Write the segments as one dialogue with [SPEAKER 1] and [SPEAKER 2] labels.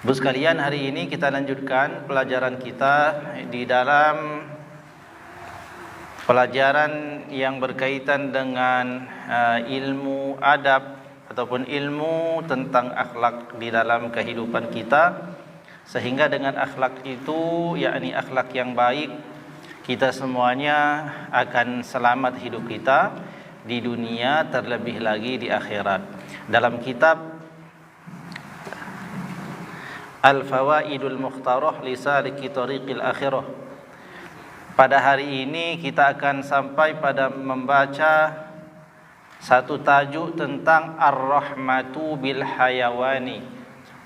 [SPEAKER 1] Bu sekalian, hari ini kita lanjutkan pelajaran kita di dalam pelajaran yang berkaitan dengan ilmu adab ataupun ilmu tentang akhlak di dalam kehidupan kita, sehingga dengan akhlak itu, yakni akhlak yang baik, kita semuanya akan selamat hidup kita di dunia, terlebih lagi di akhirat. Dalam kitab Al-Fawaidul Mukhtarah li Saliki Tariqil Akhirah, pada hari ini kita akan sampai pada membaca satu tajuk tentang Ar-Rahmatu bil Hayawani.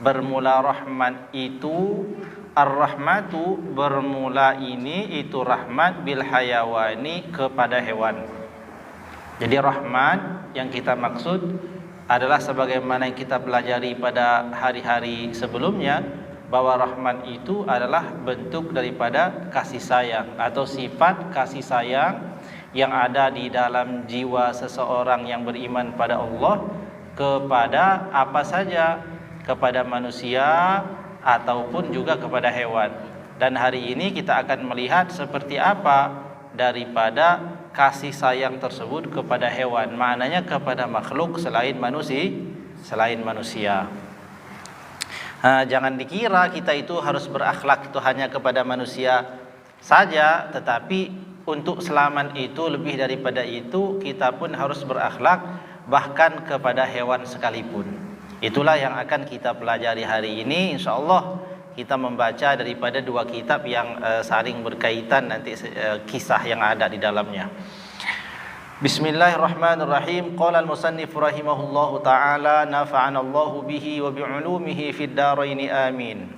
[SPEAKER 1] Bermula rahmat itu, Ar-Rahmatu bermula ini itu rahmat bil Hayawani, kepada hewan. Jadi rahmat yang kita maksud adalah sebagaimana yang kita pelajari pada hari-hari sebelumnya, bahwa rahmat itu adalah bentuk daripada kasih sayang atau sifat kasih sayang yang ada di dalam jiwa seseorang yang beriman pada Allah kepada apa saja, kepada manusia ataupun juga kepada hewan. Dan hari ini kita akan melihat seperti apa daripada kasih sayang tersebut kepada hewan, maknanya kepada makhluk selain manusia. Jangan dikira kita itu harus berakhlak itu hanya kepada manusia saja, tetapi untuk selamat itu, lebih daripada itu, kita pun harus berakhlak bahkan kepada hewan sekalipun. Itulah yang akan kita pelajari hari ini. InsyaAllah kita membaca daripada dua kitab yang saling berkaitan, nanti kisah yang ada di dalamnya. Bismillahirrahmanirrahim. Qala al-musannif rahimahullahu ta'ala, nafa'anallahu bihi wa bi'ulumihi fid daraini amin.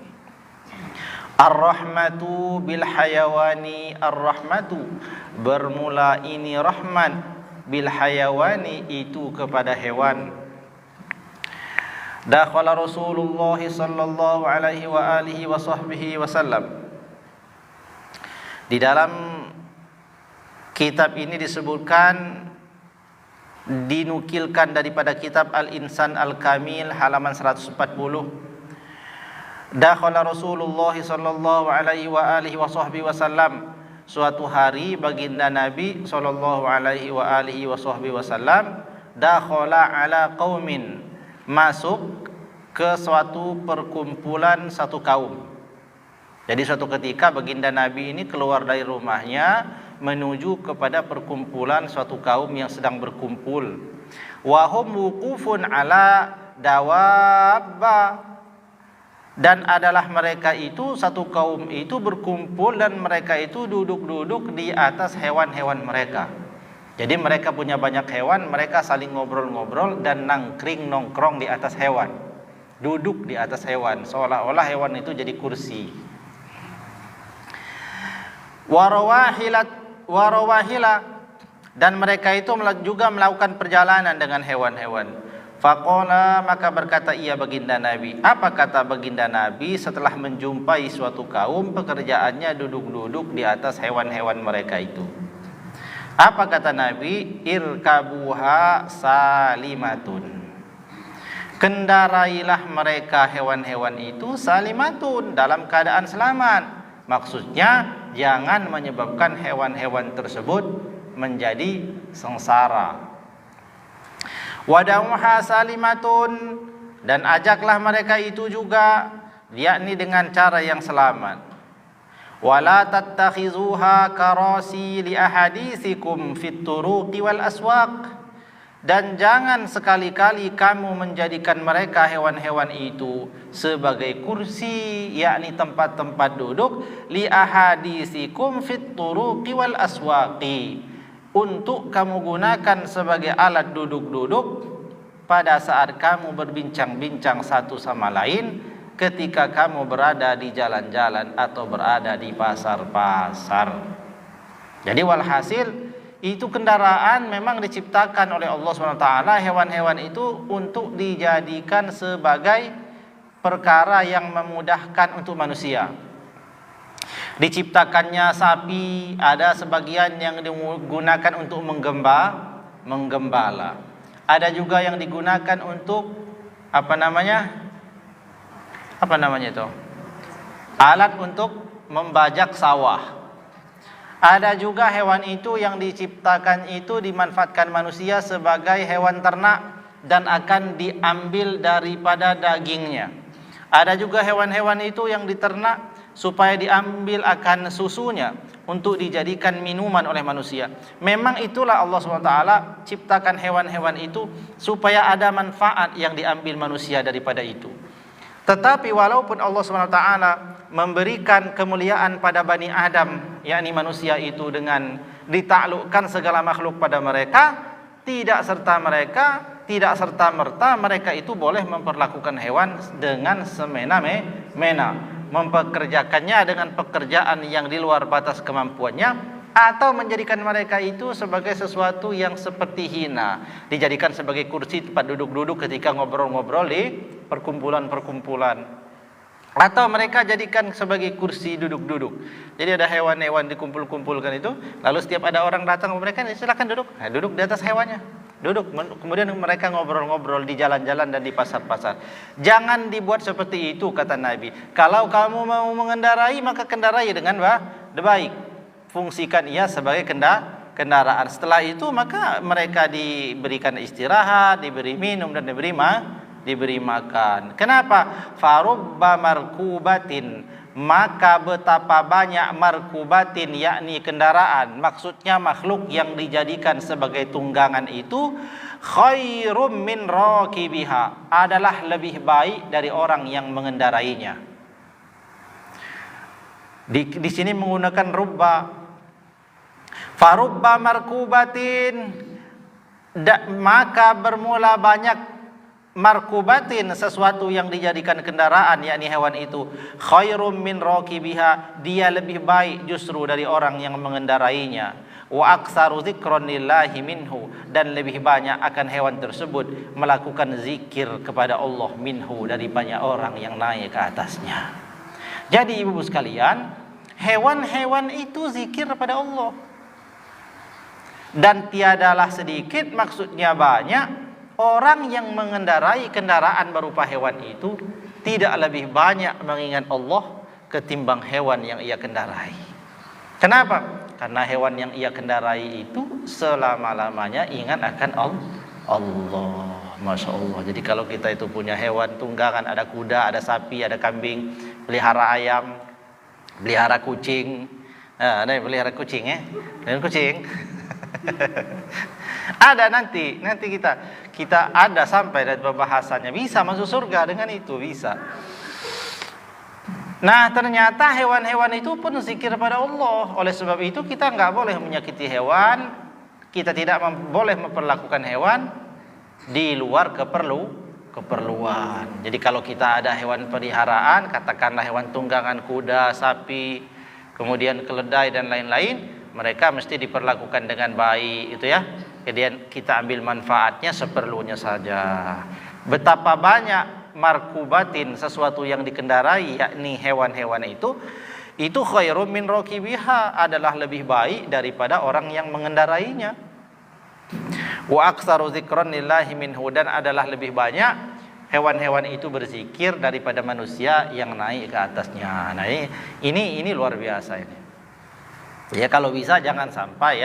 [SPEAKER 1] Ar-rahmatu bil hayawani. Ar-rahmatu bermula ini rahmat, bil hayawani itu kepada hewan. Dakhala Rasulullah sallallahu alaihi wa alihi wa sahbihi wasallam. Di dalam kitab ini disebutkan, dinukilkan daripada kitab Al-Insan Al-Kamil halaman 140. Dakhala Rasulullah sallallahu alaihi wa alihi wa sahbihi wasallam. Suatu hari baginda Nabi sallallahu alaihi wa alihi wa sahbihi wasallam dakhala ala qaumin, masuk ke suatu perkumpulan satu kaum. Jadi suatu ketika baginda Nabi ini keluar dari rumahnya menuju kepada perkumpulan suatu kaum yang sedang berkumpul. Wa hum wuqufun ala dawabba, dan adalah mereka itu, satu kaum itu berkumpul dan mereka itu duduk-duduk di atas hewan-hewan mereka. Jadi mereka punya banyak hewan, mereka saling ngobrol-ngobrol dan nongkrong di atas hewan, duduk di atas hewan, seolah-olah hewan itu jadi kursi. Warawahila, dan mereka itu juga melakukan perjalanan dengan hewan-hewan. Faqala, maka berkata ia baginda Nabi. Apa kata baginda Nabi setelah menjumpai suatu kaum pekerjaannya duduk-duduk di atas hewan-hewan mereka itu? Apa kata Nabi? Irkabuha salimatun. Kendarailah mereka hewan-hewan itu salimatun, dalam keadaan selamat. Maksudnya jangan menyebabkan hewan-hewan tersebut menjadi sengsara. Wadauha salimatun, dan ajaklah mereka itu juga, yakni dengan cara yang selamat. Wala tattakhizuha karasi li ahadithikum fit turuqi wal aswaq, dan jangan sekali-kali kamu menjadikan mereka hewan-hewan itu sebagai kursi, yakni tempat-tempat duduk, li ahadithikum fit turuqi wal aswaqi, untuk kamu gunakan sebagai alat duduk-duduk pada saat kamu berbincang-bincang satu sama lain, ketika kamu berada di jalan-jalan atau berada di pasar-pasar. Jadi walhasil, itu kendaraan memang diciptakan oleh Allah SWT, hewan-hewan itu untuk dijadikan sebagai perkara yang memudahkan untuk manusia. Diciptakannya sapi, ada sebagian yang digunakan untuk menggembala. Ada juga yang digunakan untuk apa namanya itu? Alat untuk membajak sawah. Ada juga hewan itu yang diciptakan itu dimanfaatkan manusia sebagai hewan ternak dan akan diambil daripada dagingnya. Ada juga hewan-hewan itu yang diternak supaya diambil akan susunya untuk dijadikan minuman oleh manusia. Memang itulah Allah SWT ciptakan hewan-hewan itu supaya ada manfaat yang diambil manusia daripada itu. Tetapi walaupun Allah SWT memberikan kemuliaan pada Bani Adam, yakni manusia itu, dengan ditaklukkan segala makhluk pada mereka, tidak serta-merta mereka itu boleh memperlakukan hewan dengan semena-mena, mempekerjakannya dengan pekerjaan yang di luar batas kemampuannya, atau menjadikan mereka itu sebagai sesuatu yang seperti hina, dijadikan sebagai kursi tempat duduk-duduk ketika ngobrol-ngobrol di perkumpulan-perkumpulan, atau mereka jadikan sebagai kursi duduk-duduk. Jadi ada hewan-hewan dikumpul-kumpulkan itu, lalu setiap ada orang datang mereka silakan duduk, duduk di atas hewannya, duduk. Kemudian mereka ngobrol-ngobrol di jalan-jalan dan di pasar-pasar. Jangan dibuat seperti itu, kata Nabi. Kalau kamu mau mengendarai, maka kendarai dengan baik. Fungsikan ia sebagai kendaraan. Setelah itu maka mereka diberikan istirahat, diberi minum dan diberi makan. Kenapa? Farubba markubatin, maka betapa banyak markubatin, yakni kendaraan, maksudnya makhluk yang dijadikan sebagai tunggangan itu, khairum min rakibiha, adalah lebih baik dari orang yang mengendarainya. Di sini menggunakan rubba. Farubba markubatin, maka bermula banyak markubatin, sesuatu yang dijadikan kendaraan, yakni hewan itu, khairum min rakibiha, dia lebih baik justru dari orang yang mengendarainya. Wa aktsaru dzikran lillahi minhu, dan lebih banyak akan hewan tersebut melakukan zikir kepada Allah minhu, dari banyak orang yang naik ke atasnya. Jadi ibu-ibu sekalian, hewan-hewan itu zikir kepada Allah. Dan tiadalah sedikit, maksudnya banyak, orang yang mengendarai kendaraan berupa hewan itu tidak lebih banyak mengingat Allah ketimbang hewan yang ia kendarai. Kenapa? Karena hewan yang ia kendarai itu selama-lamanya ingat akan Allah. Masya Allah. Jadi kalau kita itu punya hewan tunggangan, ada kuda, ada sapi, ada kambing, pelihara ayam, pelihara kucing. Nah, ada pelihara kucing ya, dan kucing. Ada nanti kita ada sampai dari pembahasannya, bisa masuk surga dengan itu, bisa. Nah, ternyata hewan-hewan itu pun zikir pada Allah. Oleh sebab itu kita nggak boleh menyakiti hewan, kita tidak boleh memperlakukan hewan di luar keperluan. Jadi kalau kita ada hewan peliharaan, katakanlah hewan tunggangan, kuda, sapi, kemudian keledai dan lain-lain, mereka mesti diperlakukan dengan baik, itu ya. Kemudian kita ambil manfaatnya seperlunya saja. Betapa banyak markubatin, sesuatu yang dikendarai, yakni hewan-hewan itu khairum min rakibiha, adalah lebih baik daripada orang yang mengendarainya. Wa aktsaru dzikran lillahi minhu, dan adalah lebih banyak hewan-hewan itu berzikir daripada manusia yang naik ke atasnya. Nah, ini luar biasa ini. Ya, kalau bisa jangan sampai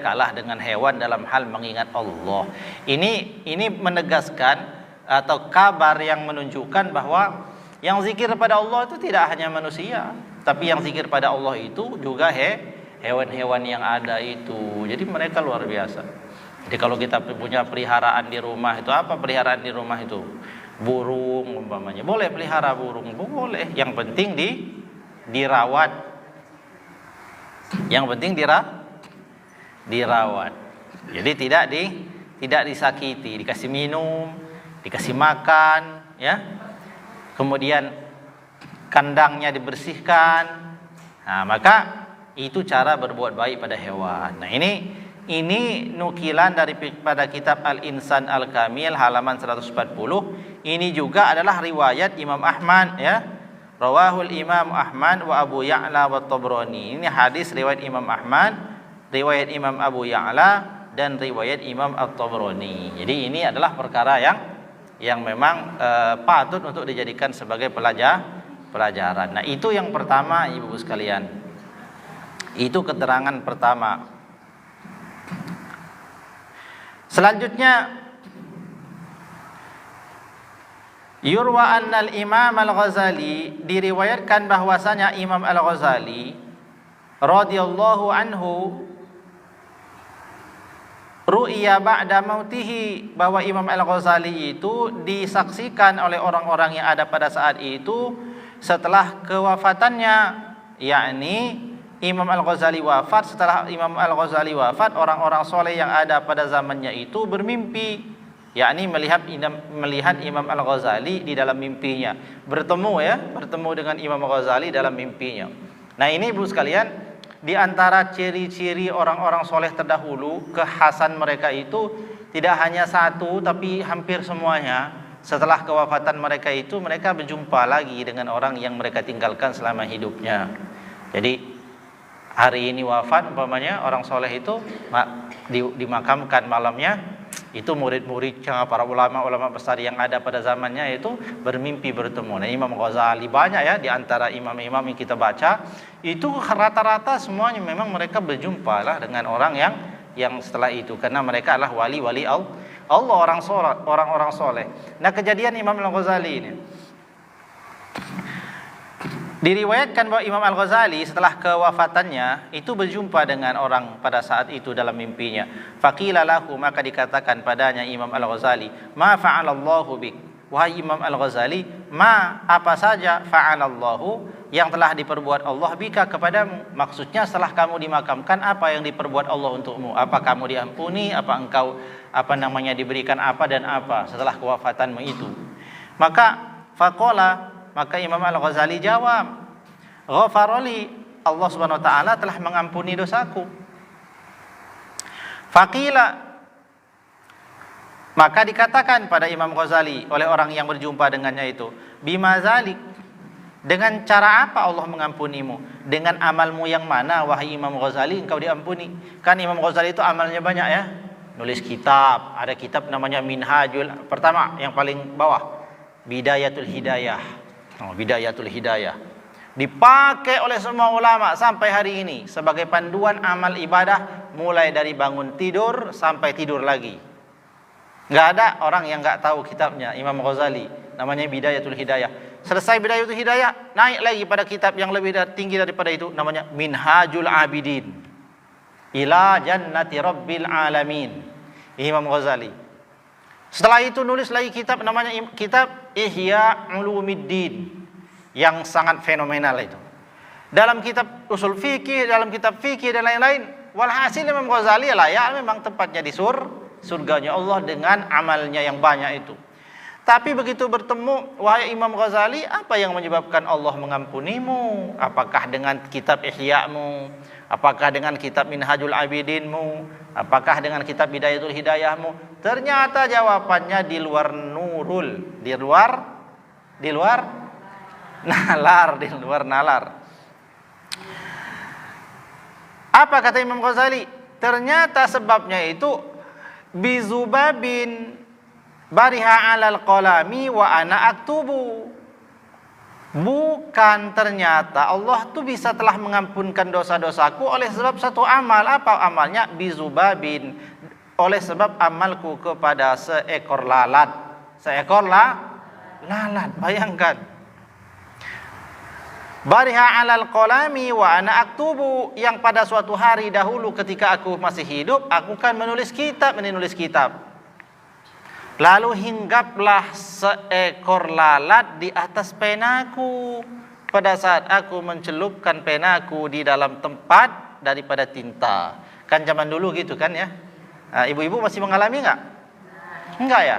[SPEAKER 1] kalah dengan hewan dalam hal mengingat Allah. Ini menegaskan atau kabar yang menunjukkan bahwa yang zikir pada Allah itu tidak hanya manusia, tapi yang zikir pada Allah itu juga hewan-hewan yang ada itu. Jadi mereka luar biasa. Jadi kalau kita punya peliharaan di rumah itu, apa peliharaan di rumah itu? Burung umpamanya. Boleh pelihara burung, boleh. Yang penting dirawat. Yang penting dirawat. Jadi tidak disakiti, dikasih minum, dikasih makan, ya. Kemudian kandangnya dibersihkan. Nah, maka itu cara berbuat baik pada hewan. Nah, ini nukilan daripada kitab Al-Insan Al-Kamil halaman 140. Ini juga adalah riwayat Imam Ahmad, ya. Rawahul Imam Ahmad wa Abu Ya'la wa Tabrani. Ini hadis riwayat Imam Ahmad, riwayat Imam Abu Ya'la, dan riwayat Imam At-Tabrani. Jadi ini adalah perkara yang memang patut untuk dijadikan sebagai pelajaran. Nah, itu yang pertama, Ibu sekalian. Itu keterangan pertama. Selanjutnya, yurwa annal Imam Al-Ghazali, diriwayatkan bahwasanya Imam Al-Ghazali radhiyallahu anhu ru'ya ba'da mautihi, bahwa Imam Al-Ghazali itu disaksikan oleh orang-orang yang ada pada saat itu setelah kewafatannya, yakni Imam Al-Ghazali wafat. Setelah Imam Al-Ghazali wafat, orang-orang soleh yang ada pada zamannya itu bermimpi, yakni melihat Imam Al-Ghazali di dalam mimpinya, bertemu dengan Imam Al-Ghazali dalam mimpinya. Nah, ini Ibu sekalian, di antara ciri-ciri orang-orang soleh terdahulu, kekhasan mereka itu tidak hanya satu, tapi hampir semuanya. Setelah kewafatan mereka itu, mereka berjumpa lagi dengan orang yang mereka tinggalkan selama hidupnya. Jadi hari ini wafat umpamanya orang soleh itu dimakamkan malamnya, itu murid-muridnya, para ulama-ulama besar yang ada pada zamannya itu bermimpi bertemu. Nah, Imam Ghazali banyak ya, di antara imam-imam yang kita baca itu rata-rata semuanya memang mereka berjumpa lah dengan orang yang setelah itu, karena mereka adalah wali-wali Allah, orang-orang soleh. Nah, kejadian Imam Al-Ghazali ini diriwayatkan bahwa Imam Al-Ghazali setelah kewafatannya itu berjumpa dengan orang pada saat itu dalam mimpinya. Faqila lahu, maka dikatakan padanya Imam Al-Ghazali, ma fa'alallahu bik, wahai Imam Al-Ghazali, ma apa saja fa'alallahu yang telah diperbuat Allah bika kepadamu. Maksudnya setelah kamu dimakamkan, apa yang diperbuat Allah untukmu? Apa kamu diampuni? Apa engkau diberikan apa dan apa setelah kewafatanmu itu? Maka faqala, maka Imam Al-Ghazali jawab, ghafarali, Allah Subhanahu wa taala telah mengampuni dosaku. Faqila, maka dikatakan pada Imam Ghazali oleh orang yang berjumpa dengannya itu, bima zalik, dengan cara apa Allah mengampunimu? Dengan amalmu yang mana wahai Imam Ghazali engkau diampuni? Kan Imam Ghazali itu amalnya banyak ya. Nulis kitab, ada kitab namanya Minhajul, pertama yang paling bawah, Bidayatul Hidayah. Bidayatul Hidayah dipakai oleh semua ulama sampai hari ini sebagai panduan amal ibadah, mulai dari bangun tidur sampai tidur lagi. Nggak ada orang yang nggak tahu kitabnya Imam Ghazali, namanya Bidayatul Hidayah. Selesai Bidayatul Hidayah, naik lagi pada kitab yang lebih tinggi daripada itu, namanya Minhajul Abidin ila Jannati Rabbil Alamin, Imam Ghazali. Setelah itu nulis lagi kitab namanya kitab Ihya Ulumuddin, yang sangat fenomenal itu. Dalam kitab usul fikih, dalam kitab fikih dan lain-lain. Walhasil Imam Ghazali layak memang tempatnya di surganya Allah dengan amalnya yang banyak itu. Tapi begitu bertemu, wahai Imam Ghazali, apa yang menyebabkan Allah mengampunimu? Apakah dengan kitab Ihya-mu? Apakah dengan kitab Minhajul Abidinmu? Apakah dengan kitab Bidayatul Hidayahmu? Ternyata jawabannya di luar nurul, di luar nalar. Apa kata Imam Ghazali? Ternyata sebabnya itu bizubabin bariha alal qalami wa ana aktubu. Bukan, ternyata Allah tuh bisa telah mengampunkan dosa-dosaku oleh sebab satu amal. Apa amalnya? Bizubabin, oleh sebab amalku kepada seekor lalat. Lalat, bayangkan. Bariha alal qalami wa ana aktubu, yang pada suatu hari dahulu ketika aku masih hidup, aku kan menulis kitab. Lalu hinggaplah seekor lalat di atas penaku pada saat aku mencelupkan penaku di dalam tempat daripada tinta. Kan zaman dulu gitu kan ya. Nah, ibu-ibu masih mengalami enggak? Enggak ya?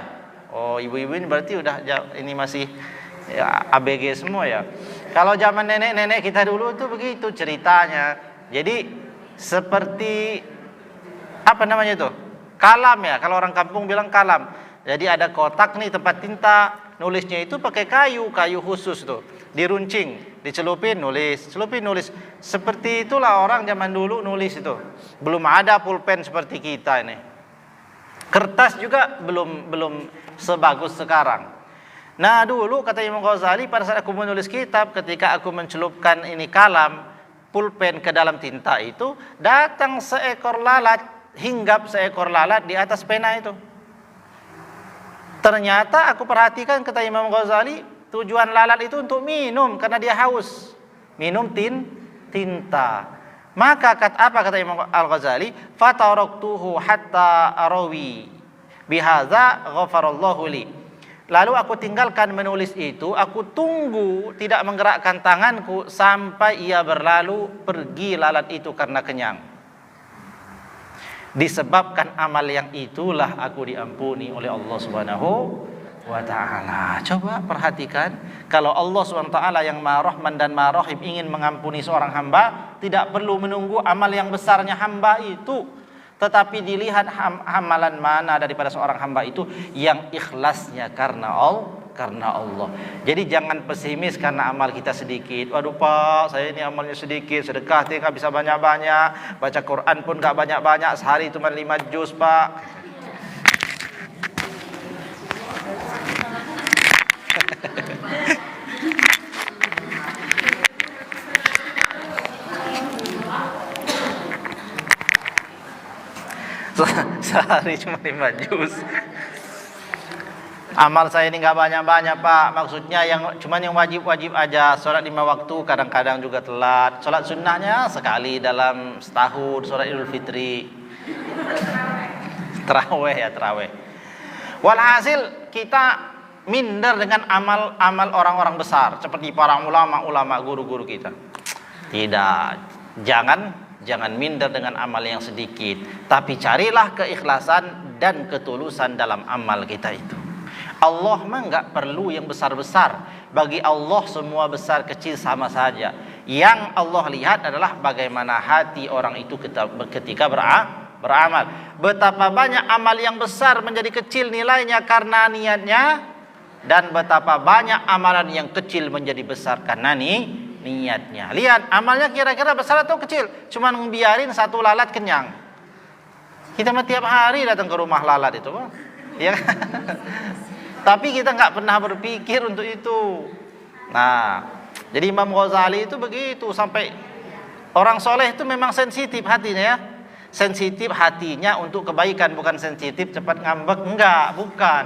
[SPEAKER 1] Oh, ibu-ibu ini berarti udah ini masih ya, ABG semua ya. Kalau zaman nenek-nenek kita dulu tuh begitu ceritanya. Jadi seperti apa namanya itu? Kalam ya, kalau orang kampung bilang kalam. Jadi ada kotak nih tempat tinta, nulisnya itu pakai kayu khusus tuh, diruncing, dicelupin nulis. Seperti itulah orang zaman dulu nulis itu. Belum ada pulpen seperti kita ini. Kertas juga belum sebagus sekarang. Nah dulu kata Imam Ghazali, pada saat aku menulis kitab, ketika aku mencelupkan ini kalam, pulpen ke dalam tinta itu, datang seekor lalat, hinggap seekor lalat di atas pena itu. Ternyata aku perhatikan, kata Imam Ghazali, tujuan lalat itu untuk minum karena dia haus. Minum tinta. Maka kata Imam Al-Ghazali, fataraktuhu hatta arawi bihadza ghafarallahu li. Lalu aku tinggalkan menulis itu, aku tunggu tidak menggerakkan tanganku sampai ia berlalu, pergi lalat itu karena kenyang. Disebabkan amal yang itulah aku diampuni oleh Allah Subhanahu wa ta'ala. Coba perhatikan, kalau Allah Subhanahu wa ta'ala yang Maha Rahman dan Maha Rahim ingin mengampuni seorang hamba, tidak perlu menunggu amal yang besarnya hamba itu, tetapi dilihat amalan mana daripada seorang hamba itu yang ikhlasnya karena Allah. Jadi jangan pesimis karena amal kita sedikit. Waduh Pak, saya ini amalnya sedikit, sedekah tidak bisa banyak-banyak, baca Quran pun gak banyak-banyak, sehari cuma 5 juz Pak. Sehari cuma 5 juz. Amal saya ini nggak banyak-banyak Pak. Maksudnya yang wajib-wajib aja. Sholat 5 waktu, kadang-kadang juga telat. Sholat sunnahnya sekali dalam setahun. Sholat Idul Fitri, terawih. Walhasil kita minder dengan amal orang-orang besar seperti para ulama guru-guru kita. Tidak, jangan minder dengan amal yang sedikit, tapi carilah keikhlasan dan ketulusan dalam amal kita itu. Allah mah nggak perlu yang besar-besar. Bagi Allah semua besar kecil sama saja. Yang Allah lihat adalah bagaimana hati orang itu ketika beramal. Betapa banyak amal yang besar menjadi kecil nilainya karena niatnya, dan betapa banyak amalan yang kecil menjadi besar karena niatnya. Lihat, amalnya kira-kira besar atau kecil? Cuman biarin satu lalat kenyang. Kita mah tiap hari datang ke rumah lalat itu, Pak. Ya. Tapi kita nggak pernah berpikir untuk itu. Nah, jadi Imam Ghazali itu begitu, sampai orang soleh itu memang sensitif hatinya ya. Sensitif hatinya untuk kebaikan, bukan sensitif cepat ngambek, bukan.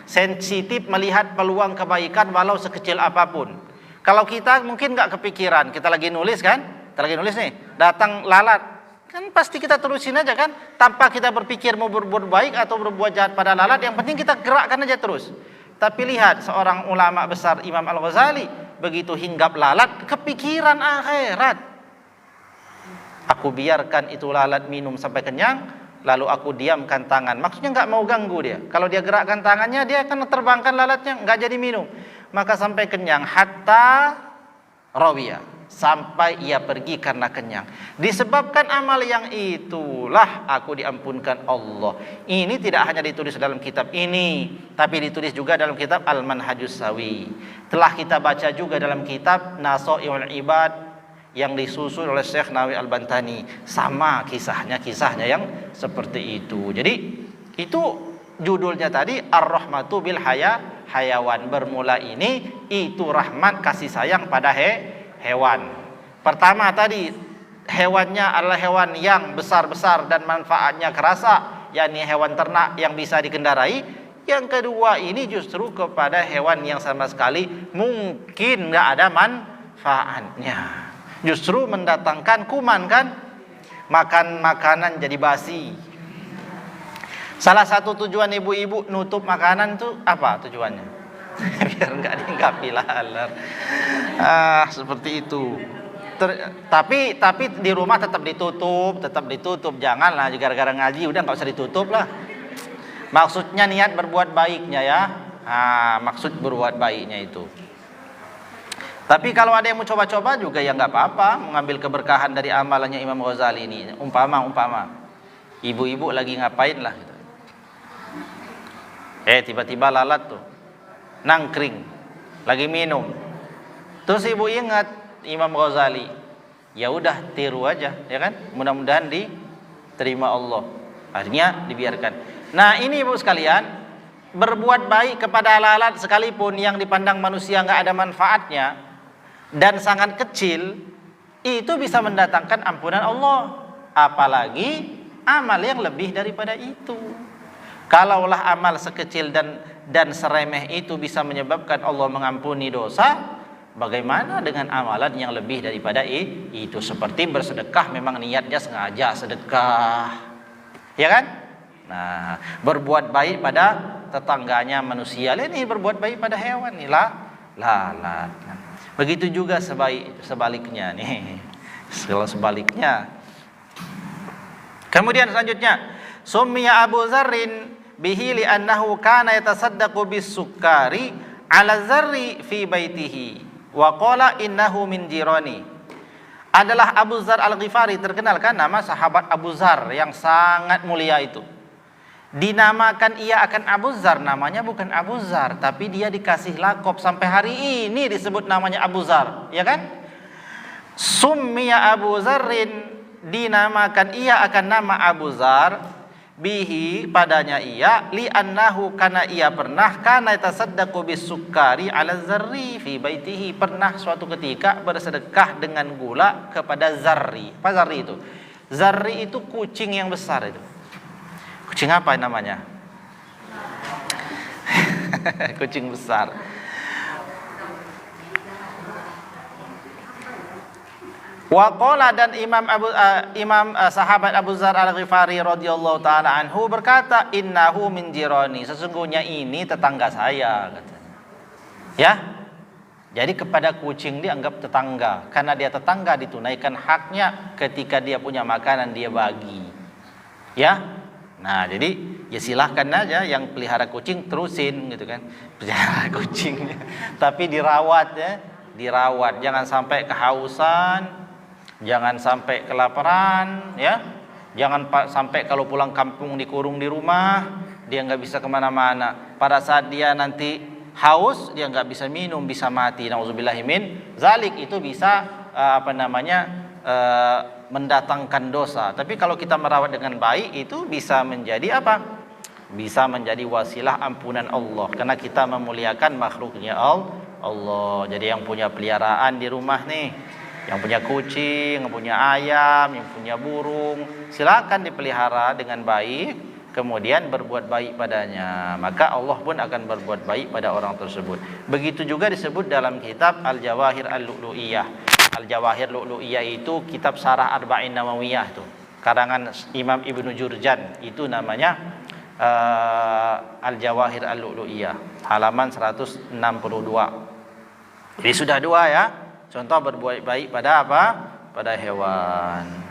[SPEAKER 1] Sensitif melihat peluang kebaikan walau sekecil apapun. Kalau kita mungkin nggak kepikiran, kita lagi nulis nih, datang lalat, kan pasti kita terusin aja kan, tanpa kita berpikir mau berbuat baik atau berbuat jahat pada lalat, yang penting kita gerakkan aja terus. Tapi lihat seorang ulama besar Imam Al-Ghazali, begitu hinggap lalat, kepikiran akhirat. Aku biarkan itu lalat minum sampai kenyang, lalu aku diamkan tangan. Maksudnya nggak mau ganggu dia. Kalau dia gerakkan tangannya, dia akan terbangkan lalatnya, nggak jadi minum. Maka sampai kenyang, hatta rawiya, sampai ia pergi karena kenyang. Disebabkan amal yang itulah aku diampunkan Allah. Ini tidak hanya ditulis dalam kitab ini, tapi ditulis juga dalam kitab Al-Manhajus Sawi. Telah kita baca juga dalam kitab Nasai'ul Ibad yang disusun oleh Syekh Nawawi Al-Bantani. Sama kisahnya yang seperti itu. Jadi itu judulnya tadi Ar-Rahmatu bil Hayawan. Bermula ini itu rahmat kasih sayang pada hewan. Pertama tadi hewannya adalah hewan yang besar-besar dan manfaatnya kerasa, yakni hewan ternak yang bisa dikendarai. Yang kedua ini justru kepada hewan yang sama sekali mungkin nggak ada manfaatnya, justru mendatangkan kuman kan, makan makanan jadi basi. Salah satu tujuan ibu-ibu nutup makanan itu apa tujuannya? Biar nggak diinggapi lalat. Seperti itu. Tapi di rumah tetap ditutup. Janganlah gara-gara ngaji udah nggak usah ditutup lah. Maksudnya niat berbuat baiknya ya. Maksud berbuat baiknya itu. Tapi kalau ada yang mau coba-coba juga ya nggak apa-apa, mengambil keberkahan dari amalannya Imam Ghazali ini. Umpama ibu-ibu lagi ngapain lah gitu. Tiba-tiba lalat tuh nangkring lagi minum, terus ibu ingat Imam Ghazali, ya udah tiru aja ya kan, mudah-mudahan diterima Allah, akhirnya dibiarkan. Nah ini ibu sekalian, berbuat baik kepada lalat sekalipun yang dipandang manusia nggak ada manfaatnya dan sangat kecil, itu bisa mendatangkan ampunan Allah. Apalagi amal yang lebih daripada itu. Kalaulah amal sekecil dan seremeh itu bisa menyebabkan Allah mengampuni dosa, bagaimana dengan amalan yang lebih daripada itu? Seperti bersedekah, memang niatnya sengaja sedekah, ya kan? Nah, berbuat baik pada tetangganya manusia, ini berbuat baik pada hewan, nih lalat. Begitu juga sebaliknya nih. Kalau sebaliknya. Kemudian selanjutnya, summiya Abu Dzarrin bihi li annahu kana yatasaddaqu bis-sukkari 'ala zarri fi baitihi wa qala innahu min jirani. Adalah Abu Dzar Al-Ghifari, terkenal kan nama sahabat Abu Dzar yang sangat mulia itu. Dinamakan ia akan Abu Dzar, namanya bukan Abu Dzar, tapi dia dikasih lakop sampai hari ini disebut namanya Abu Dzar, ya kan? Summiya Abu Dzarrin, dinamakan ia akan nama Abu Dzar, bihi padanya ia, li annahu kana ia pernah kana yatasaddaqu bis-sukkari 'ala zarri fi baitihi, pernah suatu ketika bersedekah dengan gula kepada Zarri. Apa Zarri itu? Zarri itu kucing yang besar itu. Kucing apa namanya? Kucing besar. Waqala, dan sahabat Abu Dzar Al-Ghifari radhiyallahu taala anhu berkata, innahu min jirani, sesungguhnya ini tetangga saya, katanya. Ya. Jadi kepada kucing dianggap tetangga, karena dia tetangga ditunaikan haknya, ketika dia punya makanan dia bagi. Ya. Nah, jadi ya silahkan aja yang pelihara kucing terusin gitu kan. Pelihara kucing. Tapi dirawat ya, dirawat, jangan sampai kehausan, jangan sampai kelaparan, ya. Jangan sampai kalau pulang kampung dikurung di rumah, dia nggak bisa kemana-mana. Pada saat dia nanti haus, dia nggak bisa minum, bisa mati. Nauzubillahimin zalik, itu bisa mendatangkan dosa. Tapi kalau kita merawat dengan baik, itu bisa menjadi apa? Bisa menjadi wasilah ampunan Allah, karena kita memuliakan makhluknya Allah. Jadi yang punya peliharaan di rumah nih, yang punya kucing, yang punya ayam, yang punya burung, silakan dipelihara dengan baik, kemudian berbuat baik padanya, maka Allah pun akan berbuat baik pada orang tersebut. Begitu juga disebut dalam kitab Al-Jawahir Al-Lu'lu'iyah. Al-Jawahir Lu'lu'iyah itu kitab Syarah Arba'in Nawawiyah tuh, karangan Imam Ibnu Jurjan, itu namanya Al-Jawahir Al-Lu'lu'iyah, halaman 162. Jadi sudah dua ya. Contoh berbuat baik pada apa? Pada hewan.